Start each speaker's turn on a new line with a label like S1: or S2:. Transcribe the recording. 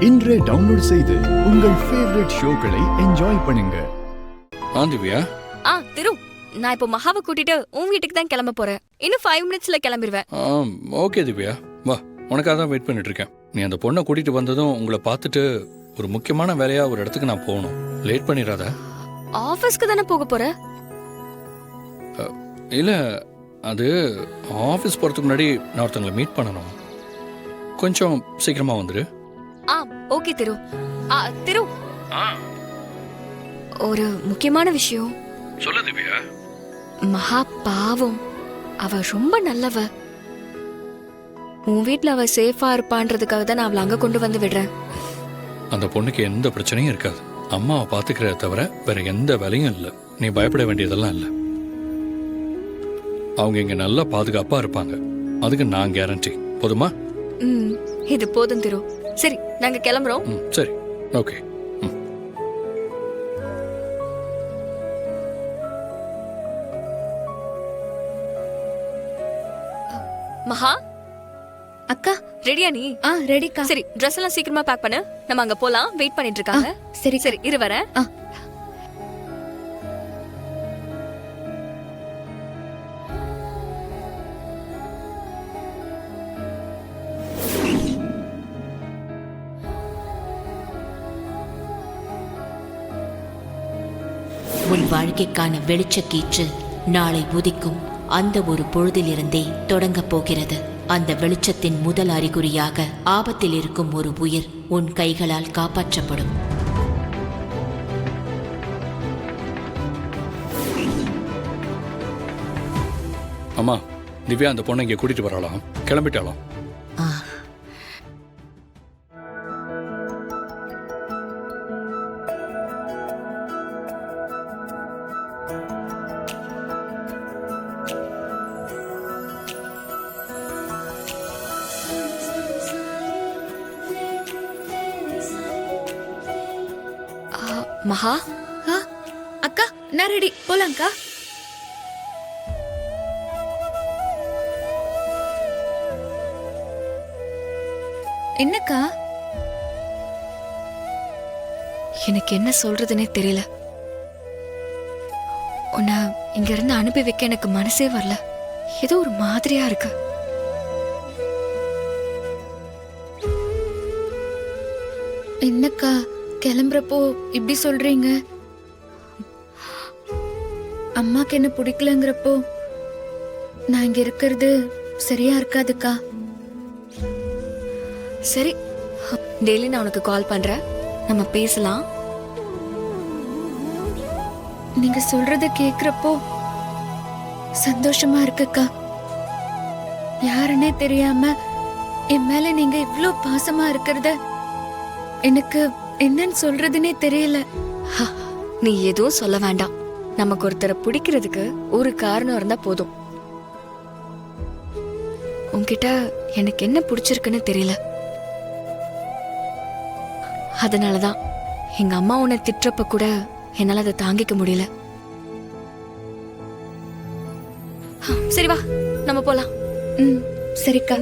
S1: இன்றே டவுன்லோட் செய்து உங்கள் ஃபேவரட் ஷோக்களை என்ஜாய் பண்ணுங்க.
S2: திவ்யா.
S3: திரு, நான் இப்போ மகாவை கூட்டிட்டு உன் வீட்டுக்கு தான் கிளம்ப போறேன். இன்னும் 5 மினிட்ஸ்ல கிளம்பிடுவேன்.
S2: ஓகே திவ்யா, வா, உனக்காக தான் வெயிட் பண்ணிட்டு இருக்கேன். நீ அந்த பொண்ணை கூட்டிட்டு வந்ததும் உங்களை பார்த்துட்டு ஒரு முக்கியமான வேலையா ஒரு இடத்துக்கு நான் போகணும். லேட் பண்ணிடாத.
S3: ஆபீஸ்க்கு தானே போக போற?
S2: இல்ல, அது ஆஃபீஸ் போறதுக்கு முன்னாடி நான் ஒருத்தங்களை மீட் பண்ணணும். கொஞ்சம் சீக்கிரமா வந்துரு.
S3: ஓகே திரு. திரு, ஒரு முக்கியமான விஷயம்.
S2: சொல்லு திவ்யா.
S3: மகா பாவம், அவ ரொம்ப நல்லவ. உன் வீட்டுல அவ சேஃபா இருப்பான்றதுக்காக தான் நான் அவளை அங்க கொண்டு வந்து விடுறேன்.
S2: அந்த பொண்ணுக்கு எந்த பிரச்சனையும் இருக்காது. அம்மாவை பாத்துக்கிறத தவிர வேற எந்த வேலையும் இல்லை. நீ பயப்பட வேண்டியதெல்லாம் இல்லை. அவங்க இங்க நல்லா பாதுகாப்பா இருப்பாங்க. அதுக்கு நான் கேரண்டி. போதுமா?
S3: இது போதும் திரு. சரி, நாங்க கிளம்புறோம்.
S2: சரி, ஓகே.
S3: மகா
S4: அக்கா,
S3: ரெடியா நீ?
S4: ரெடிக்கா.
S3: சரி, ட்ரெஸ் எல்லாம் சீக்கிரமா பேக் பண்ணு. நம்ம அங்க போலாம். வெயிட் பண்ணிட்டு இருக்காங்க.
S4: சரி
S3: சரி, இரு வரேன்.
S5: உன் வாழ்க்கைக்கான வெளிச்சக்கீற்று நாளை உதிக்கும் அந்த ஒரு பொழுதிலிருந்தே தொடங்கப் போகிறது. அந்த வெளிச்சத்தின் முதல் அறிகுறியாக ஆபத்தில் இருக்கும் ஒரு உயிர் உன் கைகளால் காப்பாற்றப்படும்.
S2: அம்மா, திவ்யா அந்த பொண்ணை இங்க கூட்டிட்டு வரலாம். கிளம்பிட்டாலும்.
S3: மகா,
S4: அக்கா, நான் ரெடி. போலாம்க்கா. என்னக்கா?
S3: எனக்கு என்ன சொல்றதுன்னே தெரியல. உன்னை இங்க இருந்து அனுப்பி வைக்க எனக்கு மனசே வரல. ஏதோ ஒரு மாதிரியா இருக்கு.
S4: என்னக்கா கிளம்புறப்போ இப்படி சொல்றீங்க? அம்மாக்கு என்ன பிடிக்கலங்கிறப்போ நான் இங்க இருக்கிறது சரியா இருக்காதுக்கா.
S3: சரி, டெய்லி நான் உனக்கு கால் பண்றேன். நம்ம பேசலாம்.
S4: நீங்க சொல்றத கேக்குறப்போ சந்தோஷமா இருக்குக்கா. யாருன்னே தெரியாம என் மேல நீங்க இவ்ளோ பாசமா இருக்கிறத எனக்கு என்னன்னு சொல்றதுன்னே தெரியல.
S3: நீ எதுவும் சொல்ல வேண்டாம். நமக்கு ஒருத்தரை பிடிக்கிறதுக்கு ஒரு காரணம் இருந்தா போதும். உன்கிட்ட எனக்கு என்ன பிடிச்சிருக்குன்னு தெரியல. அதனாலதான் எங்க அம்மா உன்னை திட்டுறப்ப கூட என்னால அதை தாங்கிக்க முடியல. சரி வா, நம்ம போலாம்.
S4: சரிக்கா.